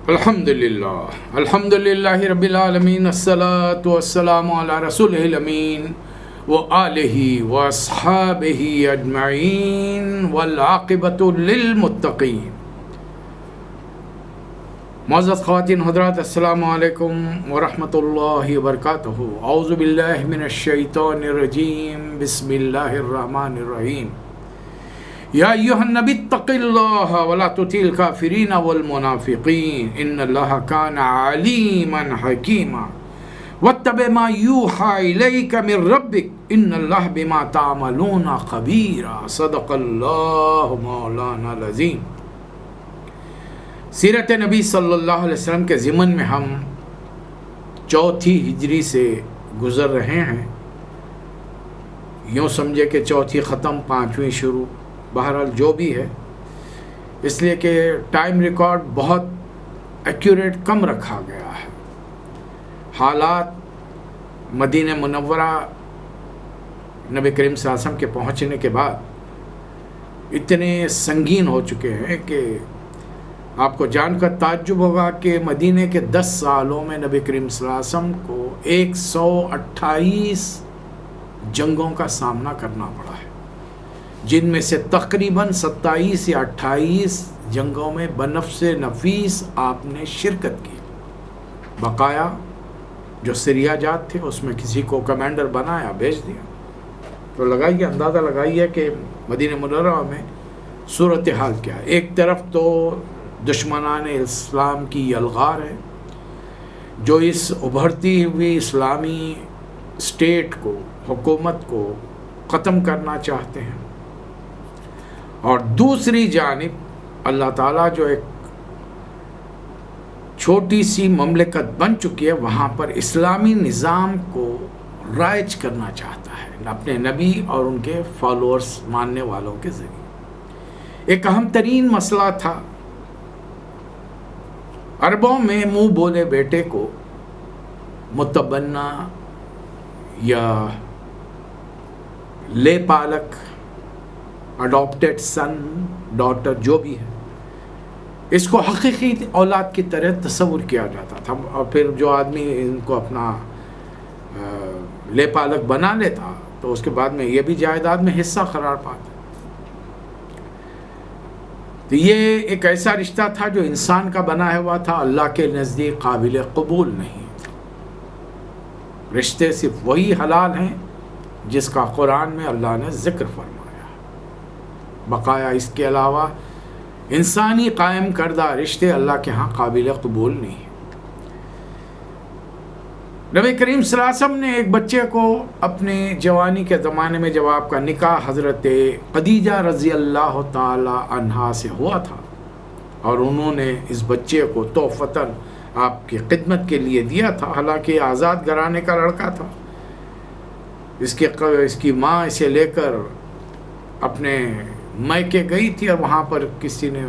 الحمدللہ رب العالمین، الصلاۃ والسلام علی رسولہ الامین وآلہ واصحابہ اجمعین والعاقبۃ للمتقین۔ معزز خواتین حضرات، السلام علیکم ورحمۃ اللہ وبرکاتہ۔ اعوذ باللہ من الشیطان الرجیم، بسم اللہ الرحمن الرحیم۔ یا ایھا النبی اتق اللہ ولا تطع الکافرین والمنافقین ان اللہ کان علیما حکیما واتبع ما یوحی الیک من ربک ان اللہ بما تعملون خبیر۔ صدق اللہ مولانا العظیم۔ سیرت نبی صلی اللہ علیہ وسلم کے ضمن میں ہم چوتھی ہجری سے گزر رہے ہیں۔ یوں سمجھے کہ چوتھی ختم، پانچویں شروع، بہرحال جو بھی ہے، اس لیے کہ ٹائم ریکارڈ بہت ایکوریٹ کم رکھا گیا ہے۔ حالات مدینہ منورہ نبی کریم صلی اللہ علیہ وسلم کے پہنچنے کے بعد اتنے سنگین ہو چکے ہیں کہ آپ کو جان کر تعجب ہوگا کہ مدینہ کے 10 سالوں میں نبی کریم صلی اللہ علیہ وسلم کو 128 جنگوں کا سامنا کرنا پڑا ہے، جن میں سے تقریباً 27 یا 28 جنگوں میں بنفس نفیس آپ نے شرکت کی۔ بقایا جو سریا جات تھے اس میں کسی کو کمانڈر بنایا، بھیج دیا۔ تو لگائیے، اندازہ لگائیے کہ مدینہ منورہ میں صورتحال کیا ہے۔ ایک طرف تو دشمنان اسلام کی یلغار ہے جو اس ابھرتی ہوئی اسلامی اسٹیٹ کو، حکومت کو ختم کرنا چاہتے ہیں، اور دوسری جانب اللہ تعالیٰ جو ایک چھوٹی سی مملکت بن چکی ہے وہاں پر اسلامی نظام کو رائج کرنا چاہتا ہے اپنے نبی اور ان کے فالوورز، ماننے والوں کے ذریعے۔ ایک اہم ترین مسئلہ تھا عربوں میں منہ بولے بیٹے کو متبنہ یا لے پالک، اڈاپٹیڈ سن، ڈاٹر، جو بھی ہے، اس کو حقیقی اولاد کی طرح تصور کیا جاتا تھا، اور پھر جو آدمی ان کو اپنا لے پالک بنا لیتا تو اس کے بعد میں یہ بھی جائیداد میں حصہ قرار پاتا۔ تو یہ ایک ایسا رشتہ تھا جو انسان کا بنا ہوا تھا، اللہ کے نزدیک قابل قبول نہیں تھا۔ رشتے صرف وہی حلال ہیں جس کا قرآن میں اللہ نے ذکر فرمایا۔ بقایا اس کے علاوہ انسانی قائم کردہ رشتے اللہ کے ہاں قابل قبول نہیں ہیں۔ نبی کریم صلی اللہ علیہ وسلم نے ایک بچے کو اپنے جوانی کے زمانے میں، جب آپ کا نکاح حضرت خدیجہ رضی اللہ تعالی عنہا سے ہوا تھا، اور انہوں نے اس بچے کو تحفتاً آپ کی خدمت کے لیے دیا تھا، حالانکہ آزاد گھرانے کا لڑکا تھا۔ اس کی ماں اسے لے کر اپنے میکے گئی تھی، اور وہاں پر کسی نے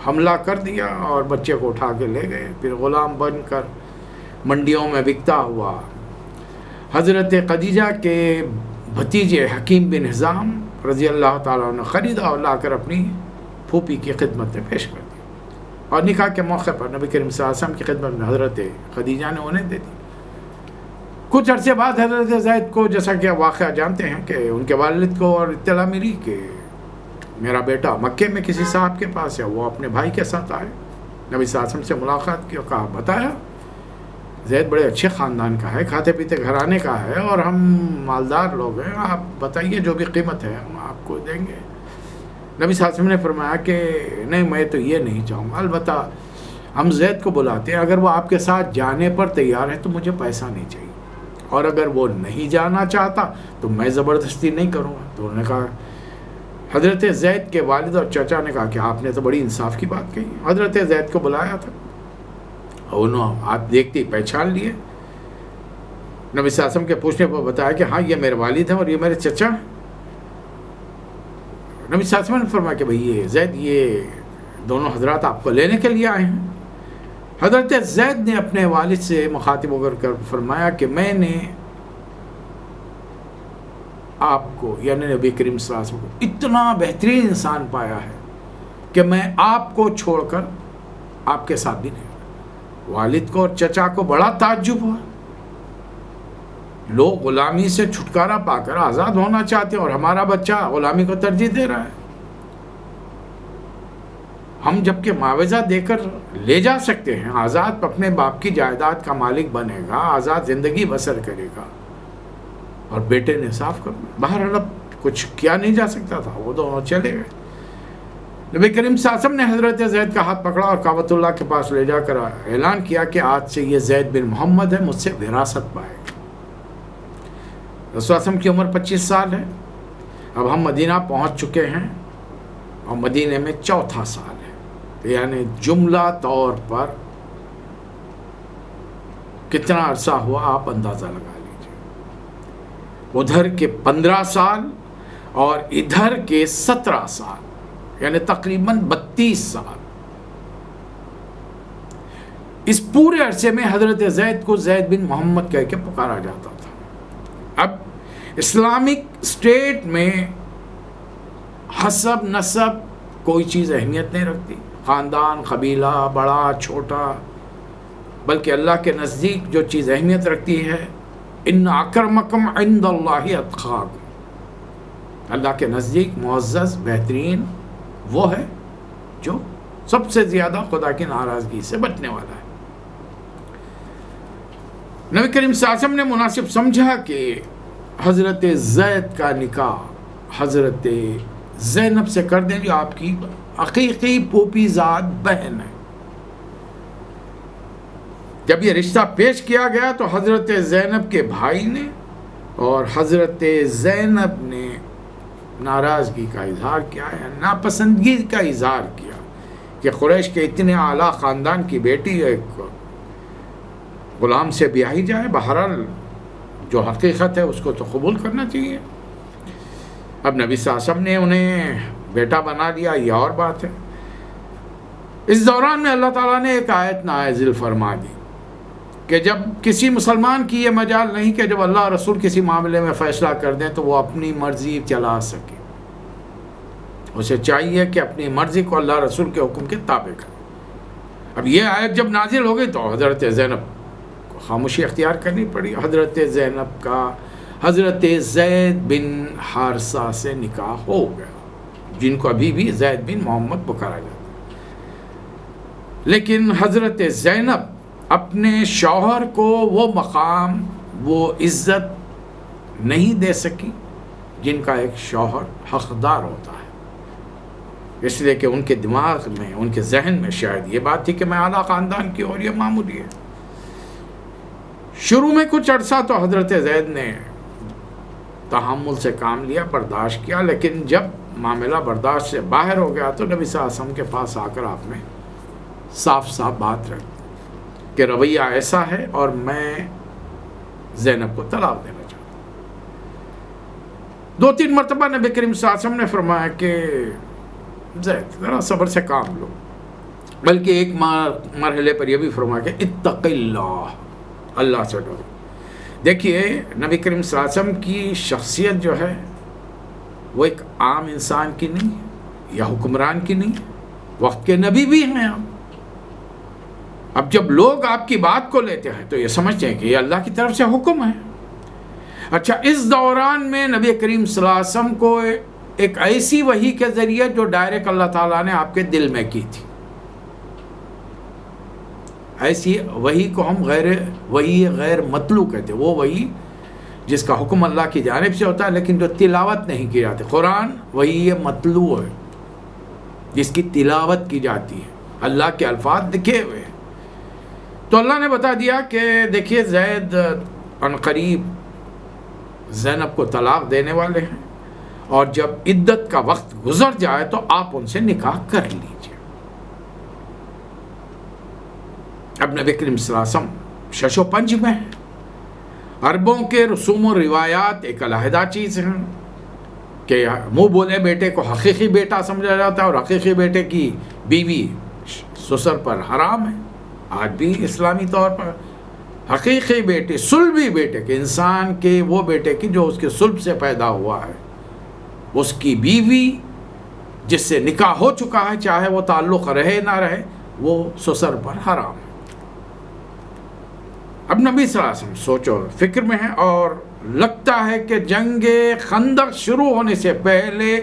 حملہ کر دیا اور بچے کو اٹھا کے لے گئے، پھر غلام بن کر منڈیوں میں بکتا ہوا۔ حضرت خدیجہ کے بھتیجے حکیم بن حزام رضی اللہ تعالیٰ نے خریدا اور لا کر اپنی پھوپھی کی خدمت میں پیش کر دیا، اور نکاح کے موقع پر نبی کریم صلی اللہ علیہ وسلم کی خدمت میں حضرت خدیجہ نے انہیں دے دی۔ کچھ عرصے بعد حضرت زید کو، جیسا کہ واقعہ جانتے ہیں، کہ ان کے والد کو اور اطلاع ملی کہ میرا بیٹا مکے میں کسی صاحب کے پاس ہے۔ وہ اپنے بھائی کے ساتھ آئے، نبی صلی اللہ علیہ وسلم سے ملاقات کی اور کہا، بتایا زید بڑے اچھے خاندان کا ہے، کھاتے پیتے گھرانے کا ہے، اور ہم مالدار لوگ ہیں، آپ بتائیے جو بھی قیمت ہے ہم آپ کو دیں گے۔ نبی صلی اللہ علیہ وسلم نے فرمایا کہ نہیں، میں تو یہ نہیں چاہوں گا، البتہ ہم زید کو بلاتے ہیں، اگر وہ آپ کے ساتھ جانے پر تیار ہے تو مجھے پیسہ نہیں چاہیے، اور اگر وہ نہیں جانا چاہتا تو میں زبردستی نہیں کروں گا۔ تو انہوں نے کہا، حضرت زید کے والد اور چچا نے کہا کہ آپ نے تو بڑی انصاف کی بات کہی۔ حضرت زید کو بلایا تھا، انہوں آپ دیکھتے ہی پہچان لیے۔ نبی صلی اللہ علیہ وسلم کے پوچھنے پر بتایا کہ ہاں، یہ میرے والد ہیں اور یہ میرے چچا ہیں۔ نبی صلی اللہ علیہ وسلم نے فرمایا کہ بھئی یہ زید، یہ دونوں حضرات آپ کو لینے کے لیے آئے ہیں۔ حضرت زید نے اپنے والد سے مخاطب ہو کر فرمایا کہ میں نے آپ کو، یعنی نبی کریم صلی اللہ علیہ وسلم کو، اتنا بہترین انسان پایا ہے کہ میں آپ کو چھوڑ کر آپ کے ساتھ بھی نہیں۔ والد کو اور چچا کو بڑا تعجب ہوا. لوگ غلامی سے چھٹکارا پا کر آزاد ہونا چاہتے ہیں اور ہمارا بچہ غلامی کو ترجیح دے رہا ہے. ہم جبکہ معاوضہ دے کر لے جا سکتے ہیں، آزاد اپنے باپ کی جائیداد کا مالک بنے گا، آزاد زندگی بسر کرے گا، اور بیٹے نے صاف کر دیا. باہر اب کچھ کیا نہیں جا سکتا تھا، وہ دونوں چلے گئے. نبی کریم صلی اللہ علیہ وسلم نے حضرت زید کا ہاتھ پکڑا اور کعبۃ اللہ کے پاس لے جا کر اعلان کیا کہ آج سے یہ زید بن محمد ہے، مجھ سے وراثت پائے گا. رسول صلی اللہ علیہ وسلم کی عمر 25 سال ہے. اب ہم مدینہ پہنچ چکے ہیں اور مدینے میں چوتھا سال ہے، یعنی جملہ طور پر کتنا عرصہ ہوا آپ اندازہ لگا لیجیے. ادھر کے 15 سال اور ادھر کے 17 سال، یعنی تقریباً 32 سال. اس پورے عرصے میں حضرت زید کو زید بن محمد کہہ کے پکارا جاتا تھا. اب اسلامک اسٹیٹ میں حسب نسب کوئی چیز اہمیت نہیں رکھتی، خاندان، قبیلہ، بڑا چھوٹا، بلکہ اللہ کے نزدیک جو چیز اہمیت رکھتی ہے، ان اکرمکم عند اللہ اتقاکم، اللہ کے نزدیک معزز بہترین وہ ہے جو سب سے زیادہ خدا کی ناراضگی سے بچنے والا ہے. نبی کریم صلی اللہ علیہ وسلم نے مناسب سمجھا کہ حضرت زید کا نکاح حضرت زینب سے کر دیں جو آپ کی حقیقی پھوپھی زاد بہن ہے. جب یہ رشتہ پیش کیا گیا تو حضرت زینب کے بھائی نے اور حضرت زینب نے ناراضگی کا اظہار کیا ہے، ناپسندگی کا اظہار کیا کہ قریش کے اتنے اعلیٰ خاندان کی بیٹی ایک غلام سے بیاہی جائے. بہرحال جو حقیقت ہے اس کو تو قبول کرنا چاہیے. اب نبی صلی اللہ علیہ وسلم نے انہیں بیٹا بنا لیا، یہ اور بات ہے. اس دوران میں اللہ تعالیٰ نے ایک آیت نازل فرما دی کہ جب کسی مسلمان کی یہ مجال نہیں کہ جب اللہ رسول کسی معاملے میں فیصلہ کر دیں تو وہ اپنی مرضی چلا سکے. اسے چاہیے کہ اپنی مرضی کو اللہ رسول کے حکم کے تابع کرے. اب یہ آیت جب نازل ہو گئی تو حضرت زینب کو خاموشی اختیار کرنی پڑی. حضرت زینب کا حضرت زید بن حارثہ سے نکاح ہو گیا، جن کو ابھی بھی زید بن محمد پکارا جاتا. لیکن حضرت زینب اپنے شوہر کو وہ مقام، وہ عزت نہیں دے سکی جن کا ایک شوہر حقدار ہوتا ہے. اس لیے کہ ان کے دماغ میں، ان کے ذہن میں شاید یہ بات تھی کہ میں اعلیٰ خاندان کی اور یہ معمولی ہے. شروع میں کچھ عرصہ تو حضرت زید نے تحمل سے کام لیا، برداشت کیا، لیکن جب معاملہ برداشت سے باہر ہو گیا تو نبی صلی اللہ علیہ وسلم کے پاس آ کر آپ نے صاف صاف بات رکھ کہ رویہ ایسا ہے اور میں زینب کو طلاق دینا چاہتا ہوں. 2-3 مرتبہ نبی کریم صلی اللہ علیہ وسلم نے فرمایا کہ زید ذرا صبر سے کام لو، بلکہ ایک مرحلے پر یہ بھی فرمایا کہ اتق اللہ، اللہ سے ڈرو. دیکھیے نبی کریم صلی اللہ علیہ وسلم کی شخصیت جو ہے وہ ایک عام انسان کی نہیں ہے یا حکمران کی نہیں ہے، وقت کے نبی بھی ہیں آپ. اب جب لوگ آپ کی بات کو لیتے ہیں تو یہ سمجھتے ہیں کہ یہ اللہ کی طرف سے حکم ہے. اچھا، اس دوران میں نبی کریم صلی اللہ علیہ وسلم کو ایک ایسی وحی کے ذریعے جو ڈائریکٹ اللہ تعالیٰ نے آپ کے دل میں کی تھی، ایسی وحی کو ہم وحی غیر مطلوع کہتے ہیں. وہ وحی جس کا حکم اللہ کی جانب سے ہوتا ہے لیکن جو تلاوت نہیں کی جاتی. قرآن وحی مطلوع ہے جس کی تلاوت کی جاتی ہے، اللہ کے الفاظ لکھے ہوئے ہیں. تو اللہ نے بتا دیا کہ دیکھیے زید عنقریب زینب کو طلاق دینے والے ہیں، اور جب عدت کا وقت گزر جائے تو آپ ان سے نکاح کر لیجئے. اب نبی کریم صلی اللہ علیہ وسلم شش و پنج میں ہیں. عربوں کے رسوم و روایات ایک علیحدہ چیز ہیں کہ منہ بولے بیٹے کو حقیقی بیٹا سمجھا جاتا ہے اور حقیقی بیٹے کی بیوی سسر پر حرام ہے. آج بھی اسلامی طور پر حقیقی بیٹے، صلبی بیٹے کے، انسان کے وہ بیٹے کی جو اس کے صلب سے پیدا ہوا ہے، اس کی بیوی جس سے نکاح ہو چکا ہے، چاہے وہ تعلق رہے نہ رہے، وہ سسر پر حرام ہے. اب نبی صلی اللہ علیہ وسلم سوچو فکر میں ہیں، اور لگتا ہے کہ جنگ خندق شروع ہونے سے پہلے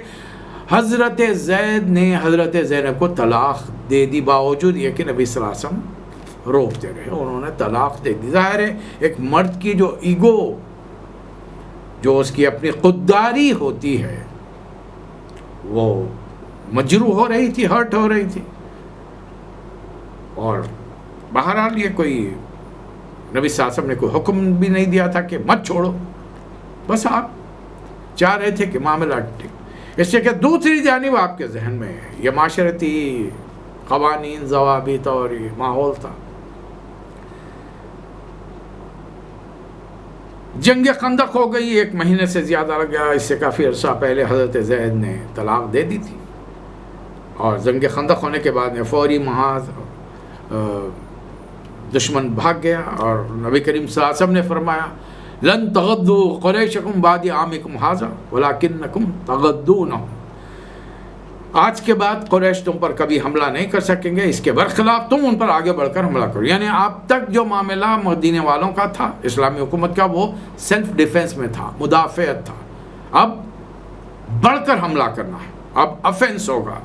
حضرت زید نے حضرت زینب کو طلاق دے دی، باوجود یہ کہ نبی صلی اللہ علیہ وسلم روکتے رہے، انہوں نے طلاق دے دی۔ ظاہر ہے ایک مرد کی جو ایگو، جو اس کی اپنی خودداری ہوتی ہے، وہ مجروح ہو رہی تھی، ہرٹ ہو رہی تھی، اور بہرحال یہ کوئی نبی صلی اللہ علیہ وسلم نے کوئی حکم بھی نہیں دیا تھا کہ مت چھوڑو، بس آپ چاہ رہے تھے کہ معاملہ ٹھیک۔ اس سے کہ دوسری جانب آپ کے ذہن میں یہ معاشرتی قوانین، ضوابط اور یہ ماحول تھا۔ جنگ خندق ہو گئی، 1 مہینے سے زیادہ لگ گیا، اس سے کافی عرصہ پہلے حضرت زید نے طلاق دے دی تھی، اور جنگ خندق ہونے کے بعد میں فوری محاذ دشمن بھاگ گیا، اور نبی کریم صلی اللہ علیہ وسلم نے فرمایا لن تغدوا قریشکم بعد عامکم ھذا ولکنکم تغدونہم، آج کے بعد قریش تم پر کبھی حملہ نہیں کر سکیں گے، اس کے برخلاف تم ان پر آگے بڑھ کر حملہ کرو۔ یعنی اب تک جو معاملہ مدینے والوں کا تھا، اسلامی حکومت کا، وہ سیلف ڈیفenس میں تھا، مدافعت تھا، اب بڑھ کر حملہ کرنا ہے، اب افینس ہوگا۔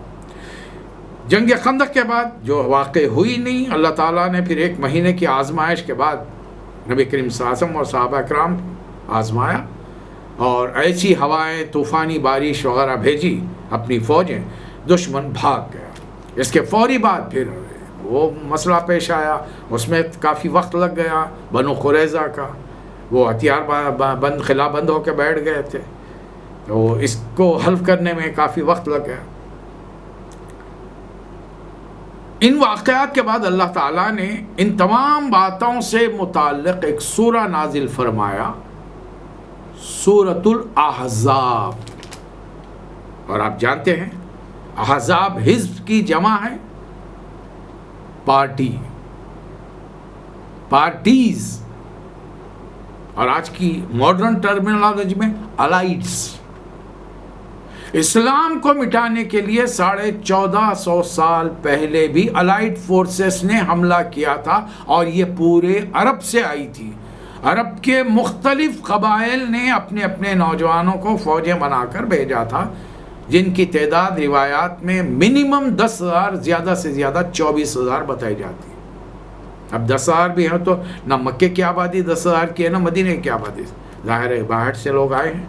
جنگ خندق کے بعد جو واقع ہوئی نہیں، اللہ تعالیٰ نے پھر 1 مہینے کی آزمائش کے بعد نبی کریم صلی اللہ علیہ وسلم اور صحابہ اکرام آزمایا، اور ایسی ہوائیں، طوفانی بارش وغیرہ بھیجی اپنی فوجیں، دشمن بھاگ گیا۔ اس کے فوری بعد پھر وہ مسئلہ پیش آیا، اس میں کافی وقت لگ گیا، بنو قریظہ کا وہ ہتھیار بند، خلا بند ہو کے بیٹھ گئے تھے، تو اس کو حل کرنے میں کافی وقت لگ گیا۔ ان واقعات کے بعد اللہ تعالیٰ نے ان تمام باتوں سے متعلق ایک سورہ نازل فرمایا، سورۃ الاحزاب، اور آپ جانتے ہیں احزاب حزب کی جمع ہے پارٹی، پارٹیز، اور آج کی ماڈرن ٹرمینالوجی میں الائٹس۔ اسلام کو مٹانے کے لیے 1450 سال پہلے بھی الائٹ فورسز نے حملہ کیا تھا، اور یہ پورے عرب سے آئی تھی۔ عرب کے مختلف قبائل نے اپنے اپنے نوجوانوں کو فوجیں بنا کر بھیجا تھا، جن کی تعداد روایات میں منیمم 10,000، زیادہ سے زیادہ 24,000 بتائی جاتی ہے۔ اب 10,000 بھی ہیں تو نہ مکے کی آبادی 10,000 کی ہے، نہ مدینے کی آبادی، ظاہر ہے باہر سے لوگ آئے ہیں،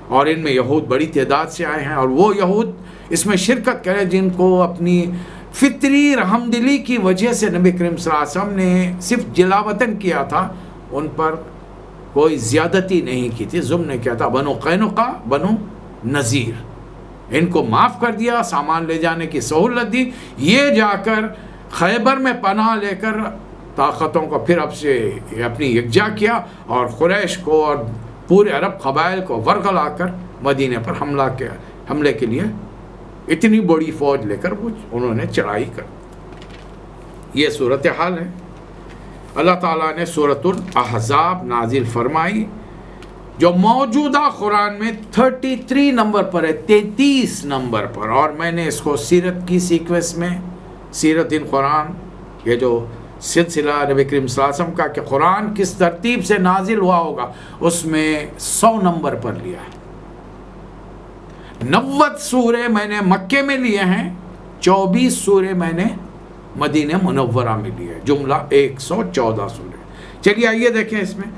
اور ان میں یہود بڑی تعداد سے آئے ہیں، اور وہ یہود اس میں شرکت کریں جن کو اپنی فطری رحمدلی کی وجہ سے نبی کریم صلی اللہ علیہ وسلم نے صرف جلا وطن کیا تھا، ان پر کوئی زیادتی نہیں کی تھی، ظلم نہیں کیا تھا۔ بنو قینقاع، بنو نذیر، ان کو معاف کر دیا، سامان لے جانے کی سہولت دی، یہ جا کر خیبر میں پناہ لے کر طاقتوں کو پھر اب سے اپنی یکجا کیا، اور قریش کو اور پورے عرب قبائل کو ورغلا کر مدینے پر حملے کے لیے اتنی بڑی فوج لے کر انہوں نے چڑھائی کر۔ یہ صورتحال ہے۔ اللہ تعالیٰ نے سورۃ الاحزاب نازل فرمائی، جو موجودہ قرآن میں 33 نمبر پر ہے، 33 نمبر پر، اور میں نے اس کو سیرت کی سیکوینس میں، سیرت ان قرآن، یہ جو سلسلہ نبی کریم صلی اللہ علیہ وسلم کا کہ قرآن کس ترتیب سے نازل ہوا ہوگا، اس میں 100 نمبر پر لیا ہے۔ 90 سورے میں نے مکے میں لیے ہیں، 24 سورے میں نے مدینہ منورہ میں لیے، جملہ 114 سورے۔ چلیے آئیے دیکھیں، اس میں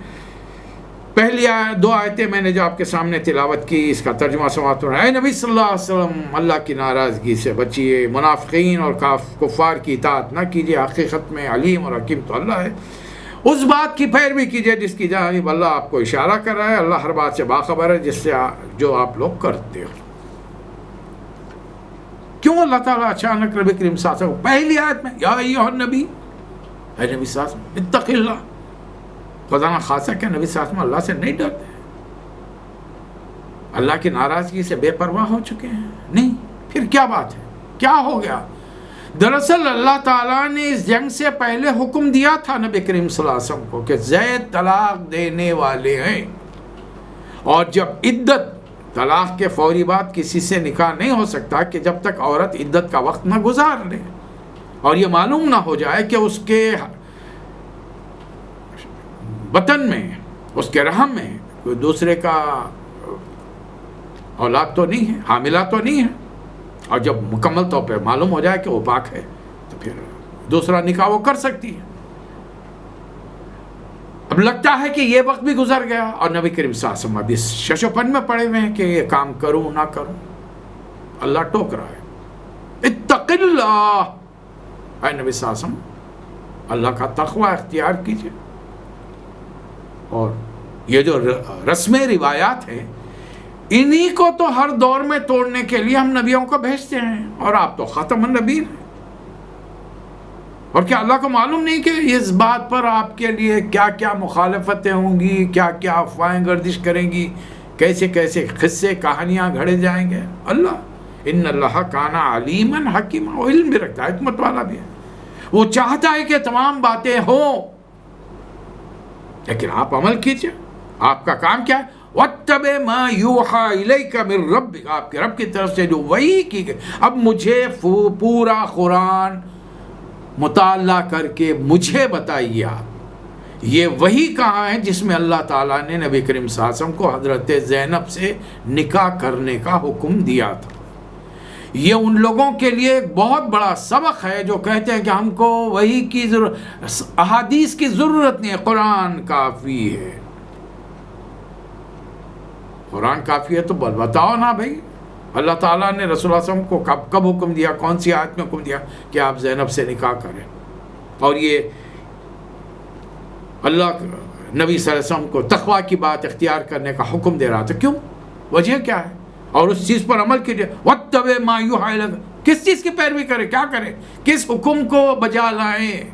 پہلی 2 آیتیں میں نے جو آپ کے سامنے تلاوت کی، اس کا ترجمہ سماعت ہو رہا ہے۔ اے نبی صلی اللہ علیہ وسلم، اللہ کی ناراضگی سے بچیے، منافقین اور کفار کی اطاعت نہ کیجیے، حقیقت میں علیم اور حکیم تو اللہ ہے۔ اس بات کی پیروی کیجیے جس کی جانب اللہ آپ کو اشارہ کر رہا ہے، اللہ ہر بات سے باخبر ہے، جس سے جو آپ لوگ کرتے ہو۔ کیوں اللہ تعالیٰ اچانک نبی کریم صلی اللہ علیہ وسلم پہلی آیت میں یا ایھا النبی، اے نبی صلی اللہ علیہ وسلم اتق اللہ، خدا نہ خاصہ کہ نبی صلی اللہ علیہ وسلم اللہ سے نہیں ڈرتے، اللہ کی ناراضگی سے بے پرواہ ہو چکے ہیں؟ نہیں، پھر کیا بات ہے، کیا ہو گیا؟ دراصل اللہ تعالیٰ نے اس جنگ سے پہلے حکم دیا تھا نبی کریم صلی اللہ علیہ وسلم کو کہ زید طلاق دینے والے ہیں، اور جب عدت، طلاق کے فوری بعد کسی سے نکاح نہیں ہو سکتا کہ جب تک عورت عدت کا وقت نہ گزار لے، اور یہ معلوم نہ ہو جائے کہ اس کے بطن میں، اس کے رحم میں کوئی دوسرے کا اولاد تو نہیں ہے، حاملہ تو نہیں ہے، اور جب مکمل طور پہ معلوم ہو جائے کہ وہ پاک ہے تو پھر دوسرا نکاح وہ کر سکتی ہے۔ اب لگتا ہے کہ یہ وقت بھی گزر گیا اور نبی کریم صلی اللہ علیہ وسلم ابھی شش و پن میں پڑے ہوئے ہیں کہ یہ کام کروں نہ کروں۔ اللہ ٹوک رہا ہے، اتق اللہ، اے نبی صلی اللہ علیہ وسلم اللہ کا تقوی اختیار کیجئے۔ اور یہ جو رسم روایات ہیں انہی کو تو ہر دور میں توڑنے کے لیے ہم نبیوں کو بھیجتے ہیں، اور آپ تو خاتم النبیین ہیں۔ اور کیا اللہ کو معلوم نہیں کہ اس بات پر آپ کے لیے کیا کیا مخالفتیں ہوں گی، کیا کیا افواہیں گردش کریں گی، کیسے کیسے قصے کہانیاں گھڑے جائیں گے؟ اللہ ان اللہ کان علیما حکیما، وہ علم بھی رکھتا ہے، حکمت والا بھی ہے، وہ چاہتا ہے کہ تمام باتیں ہوں، لیکن آپ عمل کیجئے۔ آپ کا کام کیا ہے؟ وَاتَّبِعْ مَا يُوحَىٰ إِلَيْكَ مِن رَبِّكَ، آپ کے رب کی طرف سے جو وحی کی گئی۔ اب مجھے پورا قرآن مطالعہ کر کے مجھے بتائیے آپ یہ وحی کہاں ہے جس میں اللہ تعالیٰ نے نبی کریم صلی اللہ علیہ وسلم کو حضرت زینب سے نکاح کرنے کا حکم دیا تھا۔ یہ ان لوگوں کے لیے ایک بہت بڑا سبق ہے جو کہتے ہیں کہ ہم کو وحی کی احادیث کی ضرورت نہیں ہے، قرآن کافی ہے۔ قرآن کافی ہے تو بتاؤ نا بھائی، اللہ تعالیٰ نے رسول اللہ صلی اللہ علیہ وسلم کو کب حکم دیا، کون سی آیت میں حکم دیا کہ آپ زینب سے نکاح کریں؟ اور یہ اللہ نبی صلی اللہ علیہ وسلم کو تقوی کی بات اختیار کرنے کا حکم دے رہا تھا، کیوں؟ وجہ کیا ہے؟ اور اس چیز پر عمل کیجئے۔ وَاتَّبِعْ مَا يُوحَىٰ إِلَيْكَ، کس چیز کی پیروی کریں، کیا کریں، کس حکم کو بجا لائیں؟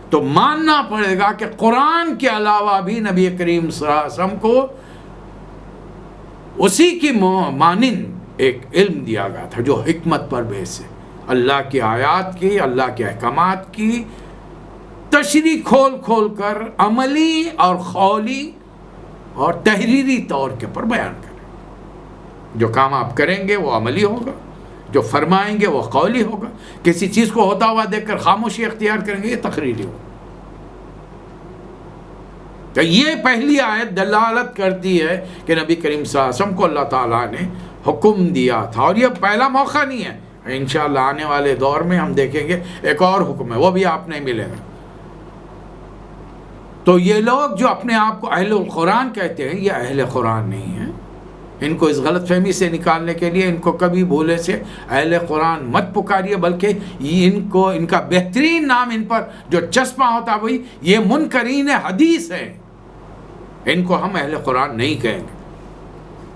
تو ماننا پڑے گا کہ قرآن کے علاوہ بھی نبی کریم صلی اللہ علیہ وسلم کو اسی کی مانند ایک علم دیا گیا تھا جو حکمت پر بیس ہے، اللہ کی آیات کی، اللہ کے احکامات کی تشریح کھول کھول کر عملی اور قولی اور تحریری طور کے پر بیان کریں۔ جو کام آپ کریں گے وہ عملی ہوگا، جو فرمائیں گے وہ قولی ہوگا، کسی چیز کو ہوتا ہوا دیکھ کر خاموشی اختیار کریں گے یہ تقریری ہوگا۔ تو یہ پہلی آیت دلالت کرتی ہے کہ نبی کریم صلی اللہ علیہ وسلم کو اللہ تعالیٰ نے حکم دیا تھا، اور یہ پہلا موقع نہیں ہے، انشاءاللہ آنے والے دور میں ہم دیکھیں گے ایک اور حکم ہے، وہ بھی آپ نہیں ملے گا۔ تو یہ لوگ جو اپنے آپ کو اہل القرآن کہتے ہیں یہ اہل قرآن نہیں ہیں، ان کو اس غلط فہمی سے نکالنے کے لیے ان کو کبھی بھولے سے اہل قرآن مت پکاریے، بلکہ ان کا بہترین نام ان پر جو چسپاں ہوتا ہے وہی یہ منکرین حدیث ہے، ان کو ہم اہل قرآن نہیں کہیں گے۔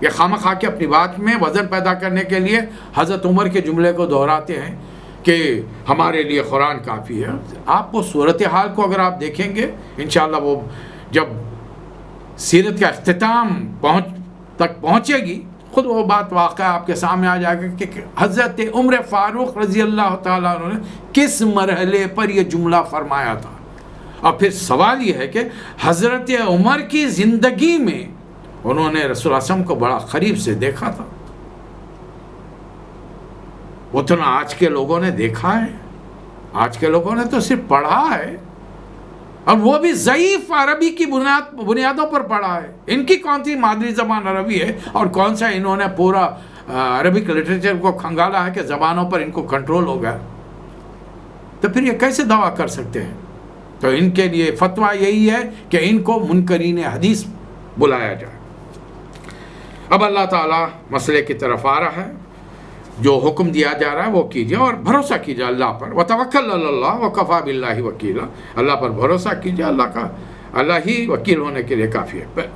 یہ خواہ کے اپنی بات میں وزن پیدا کرنے کے لیے حضرت عمر کے جملے کو دہراتے ہیں کہ ہمارے لیے قرآن کافی ہے۔ آپ وہ صورتحال کو اگر آپ دیکھیں گے انشاءاللہ وہ جب سیرت کا اختتام تک پہنچے گی خود وہ بات واقعہ آپ کے سامنے آ جائے گا کہ حضرت عمر فاروق رضی اللہ تعالیٰ عنہ نے کس مرحلے پر یہ جملہ فرمایا تھا۔ اور پھر سوال یہ ہے کہ حضرت عمر کی زندگی میں انہوں نے رسول اللہ صلی اللہ علیہ وسلم کو بڑا قریب سے دیکھا تھا، اتنا آج کے لوگوں نے دیکھا ہے؟ آج کے لوگوں نے تو صرف پڑھا ہے، اور وہ بھی ضعیف عربی کی بنیادوں پر پڑھا ہے۔ ان کی کون سی مادری زبان عربی ہے اور کون سا انہوں نے پورا عربک لٹریچر کو کھنگالا ہے کہ زبانوں پر ان کو کنٹرول ہو گیا؟ تو پھر یہ کیسے دعویٰ کر سکتے ہیں؟ تو ان کے لیے فتویٰ یہی ہے کہ ان کو منکرین حدیث بلایا جائے۔ اب اللہ تعالیٰ مسئلے کی طرف آ رہا ہے، جو حکم دیا جا رہا ہے وہ کیجئے اور بھروسہ کیجئے اللہ پر۔ وَتَوَكَّلْ عَلَى اللَّهِ وَكَفَى بِاللَّهِ وَكِيلًا، اللہ پر بھروسہ کیجئے، اللہ ہی وکیل ہونے کے لیے کافی ہے۔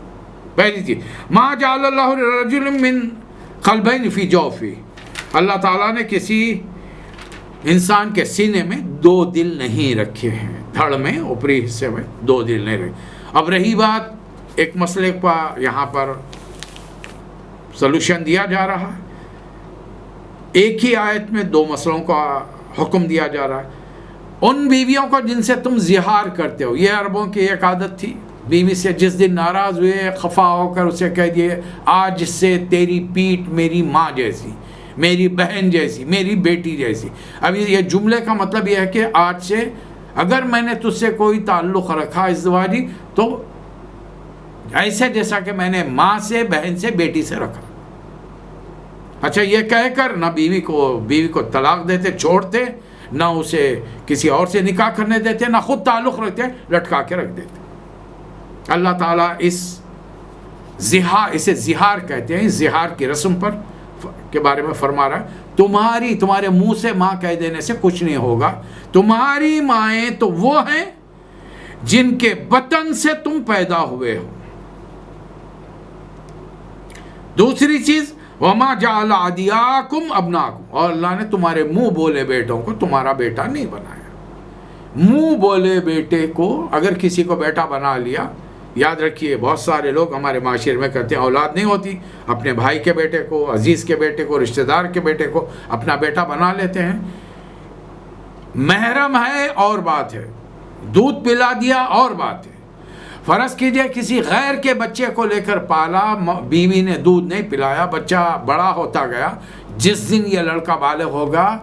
پہلی چیز، مَا جَعَلَ اللَّهُ لِرَجُلٍ مِّن قَلْبَيْنِ فِي جَوْفِهِ، اللہ تعالیٰ نے کسی انسان کے سینے میں دو دل نہیں رکھے ہیں، دھڑ میں اوپری حصے میں دو دل نہیں رکھے۔ اب رہی بات ایک مسئلے کا یہاں پر سلوشن دیا جا رہا ہے، ایک ہی آیت میں دو مسئلوں کا حکم دیا جا رہا ہے۔ ان بیویوں کو جن سے تم زہار کرتے ہو، یہ عربوں کی ایک عادت تھی، بیوی سے جس دن ناراض ہوئے خفا ہو کر اسے کہہ دیے آج سے تیری پیٹ میری ماں جیسی، میری بہن جیسی، میری بیٹی جیسی۔ اب یہ جملے کا مطلب یہ ہے کہ آج سے اگر میں نے تجھ سے کوئی تعلق رکھا ازدواجی تو ایسے جیسا کہ میں نے ماں سے، بہن سے، بیٹی سے رکھا. اچھا یہ کہہ کر نہ بیوی کو طلاق دیتے، چھوڑتے، نہ اسے کسی اور سے نکاح کرنے دیتے، نہ خود تعلق رکھتے، لٹکا کے رکھ دیتے. اللہ تعالیٰ اسے زہار کہتے ہیں. زہار کی رسم کے بارے میں فرما رہا ہے تمہارے منہ سے ماں کہہ دینے سے کچھ نہیں ہوگا. تمہاری مائیں تو وہ ہیں جن کے بطن سے تم پیدا ہوئے ہو. دوسری چیز وَمَا جَعَلَ أَدْعِيَاءَكُمْ أَبْنَاءَكُمْ، اور اللہ نے تمہارے منہ بولے بیٹوں کو تمہارا بیٹا نہیں بنایا. منہ بولے بیٹے کو اگر کسی کو بیٹا بنا لیا، یاد رکھیے بہت سارے لوگ ہمارے معاشرے میں کہتے ہیں اولاد نہیں ہوتی، اپنے بھائی کے بیٹے کو، عزیز کے بیٹے کو، رشتہ دار کے بیٹے کو اپنا بیٹا بنا لیتے ہیں. محرم ہے اور بات ہے، دودھ پلا دیا اور بات ہے. فرض کیجئے کسی غیر کے بچے کو لے کر پالا، بیوی نے دودھ نہیں پلایا، بچہ بڑا ہوتا گیا. جس دن یہ لڑکا بالغ ہوگا،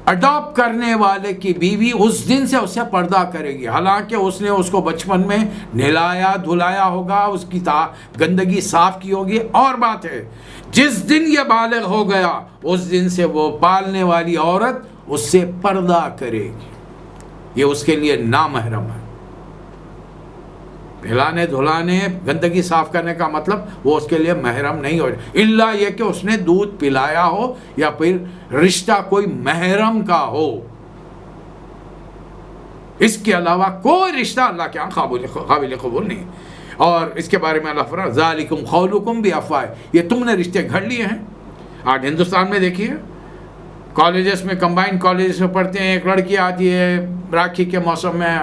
اڈاپٹ کرنے والے کی بیوی اس دن سے اس سے پردہ کرے گی، حالانکہ اس نے اس کو بچپن میں نہلایا دھلایا ہوگا، اس کی گندگی صاف کی ہوگی. اور بات ہے جس دن یہ بالغ ہو گیا اس دن سے وہ پالنے والی عورت اس سے پردہ کرے گی. یہ اس کے لیے نامحرم ہے. پلانے دھلانے گندگی صاف کرنے کا مطلب وہ اس کے لیے محرم نہیں ہو جائے، الا یہ کہ اس نے دودھ پلایا ہو یا پھر رشتہ کوئی محرم کا ہو. اس کے علاوہ کوئی رشتہ اللہ کے یہاں قابل قبول نہیں. اور اس کے بارے میں اللہ فرماتا ہے ذالکم قولکم بافواہ، یہ تم نے رشتے گھڑ لیے ہیں. آج ہندوستان میں دیکھیے کالجز میں، کمبائنڈ کالجز میں پڑھتے ہیں، ایک لڑکی آتی ہے راکھی کے موسم میں،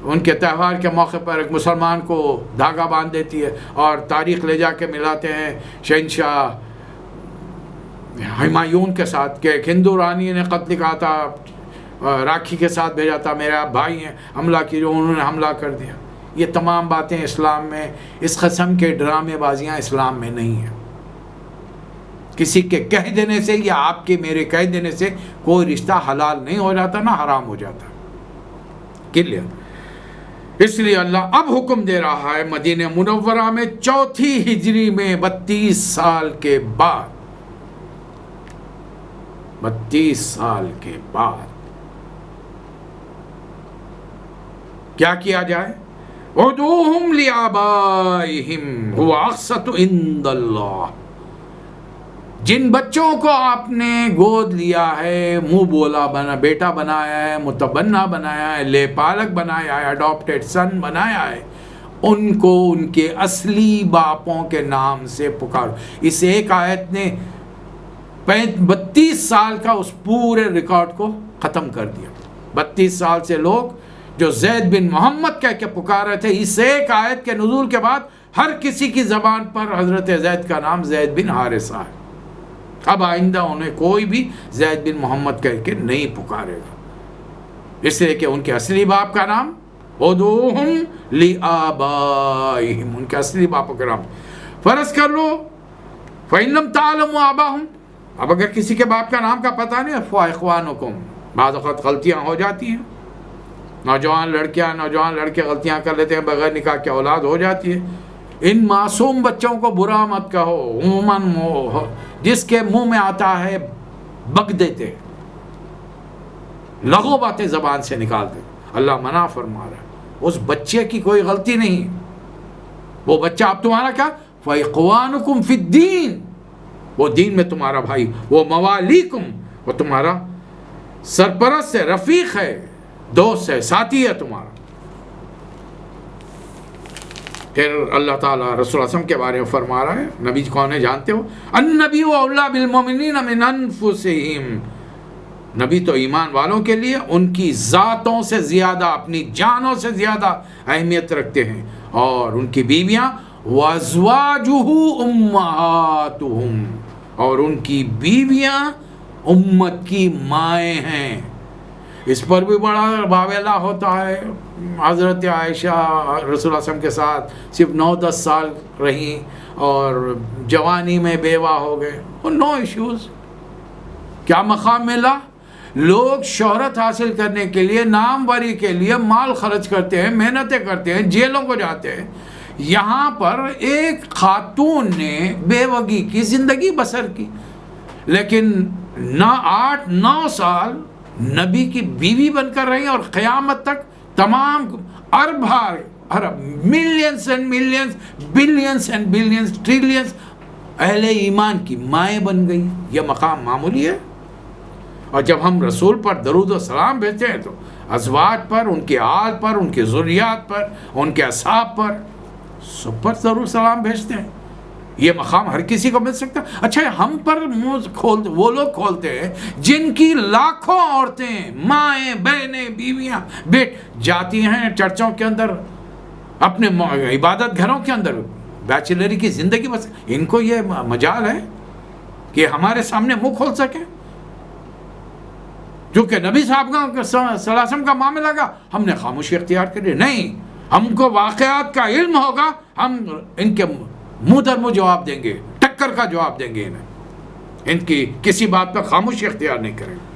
ان کے تہوار کے موقع پر ایک مسلمان کو دھاگا باندھ دیتی ہے اور تاریخ لے جا کے ملاتے ہیں شہنشاہ ہمایون کے ساتھ کہ ایک ہندو رانی نے قتل کہا تھا، راکھی کے ساتھ بھیجا تھا، میرے آپ بھائی ہیں، حملہ کی جو انہوں نے حملہ کر دیا. یہ تمام باتیں اسلام میں، اس قسم کے ڈرامے بازیاں اسلام میں نہیں ہیں. کسی کے کہہ دینے سے یا آپ کے میرے کہہ دینے سے کوئی رشتہ حلال نہیں ہو جاتا نہ حرام ہو جاتا. کلیئر؟ اس لیے اللہ اب حکم دے رہا ہے مدینہ منورہ میں 4 ہجری میں 32 سال کے بعد 32 سال کے بعد کیا کیا جائے؟ ادعوہم لآبائہم هو اقسط عند اللہ. جن بچوں کو آپ نے گود لیا ہے، منہ بولا بیٹا بنایا ہے، متبنہ بنایا ہے، لے پالک بنایا ہے، اڈاپٹیڈ سن بنایا ہے، ان کو ان کے اصلی باپوں کے نام سے پکارو. اس ایک آیت نے 32 سال کا اس پورے ریکارڈ کو ختم کر دیا. 32 سال سے لوگ جو زید بن محمد کہہ کے پکار رہے تھے، اس ایک آیت کے نزول کے بعد ہر کسی کی زبان پر حضرت زید کا نام زید بن حارثہ ہے. اب آئندہ انہیں کوئی بھی زید بن محمد کہہ کے نہیں پکارے گا، اس لیے کہ ان کے اصلی باپ کا نام ادعوہم لآبائہم، ان کے اصلی باپوں کا نام. فرض کر لو فإن لم تعلموا آباءہم، اب اگر کسی کے باپ کا نام کا پتہ نہیں، فإخوانکم، بعض اوقات غلطیاں ہو جاتی ہیں، نوجوان لڑکے غلطیاں کر لیتے ہیں، بغیر نکاح کے اولاد ہو جاتی ہے. ان معصوم بچوں کو برا مت کہو، عموماً جس کے منہ میں آتا ہے بک دیتے، لغو باتیں زبان سے نکالتے. اللہ منع فرما رہا ہے، اس بچے کی کوئی غلطی نہیں، وہ بچہ اب تمہارا کیا؟ فإخوانکم فی الدین، وہ دین میں تمہارا بھائی، وہ موالیکم، وہ تمہارا سرپرست ہے، رفیق ہے، دوست ہے، ساتھی ہے تمہارا. پھر اللہ تعالیٰ رسول اللہ صلی اللہ علیہ وسلم کے بارے میں فرما رہا ہے، نبی کون ہے جانتے ہو؟ النبی اولیٰ بالمؤمنین من انفسہم، نبی تو ایمان والوں کے لیے ان کی ذاتوں سے زیادہ، اپنی جانوں سے زیادہ اہمیت رکھتے ہیں. اور ان کی بیویاں وازواجہ امہاتہم، اور ان کی بیویاں امت کی مائیں ہیں. اس پر بھی بڑا باویلا ہوتا ہے. حضرت عائشہ رسول اللہ صلی اللہ علیہ وسلم کے ساتھ صرف 9-10 سال رہیں اور جوانی میں بیوہ ہو گئے، اور نو ایشوز. کیا مقام ملا؟ لوگ شہرت حاصل کرنے کے لیے، ناموری کے لیے مال خرچ کرتے ہیں، محنتیں کرتے ہیں، جیلوں کو جاتے ہیں. یہاں پر ایک خاتون نے بیوگی کی زندگی بسر کی، لیکن 8-9 سال نبی کی بیوی بن کر رہی اور قیامت تک تمام ارب millions and millions, billions and billions, trillions اہل ایمان کی مائیں بن گئی. یہ مقام معمولی ہے؟ اور جب ہم رسول پر درود و سلام بھیجتے ہیں تو ازواج پر، ان کے آل پر، ان کے ذریات پر، ان کے اصحاب پر، سب پر درود و سلام بھیجتے ہیں. یہ مقام ہر کسی کو مل سکتا ہے؟ اچھا ہم پر منہ وہ لوگ کھولتے ہیں جن کی لاکھوں عورتیں، مائیں، بہنیں، بیویاں جاتی ہیں چرچوں کے اندر، اپنے عبادت گھروں کے اندر بیچلری کی زندگی بس. ان کو یہ مجال ہے کہ ہمارے سامنے منہ کھول سکے؟ کیونکہ نبی صاحب کا صلی اللہ علیہ وسلم کا معاملہ کا ہم نے خاموشی اختیار کر لی. نہیں، ہم کو واقعات کا علم ہوگا، ہم ان کے منہ در منہ جواب دیں گے، ٹکر کا جواب دیں گے. ان کی کسی بات پر خاموشی اختیار نہیں کریں گے.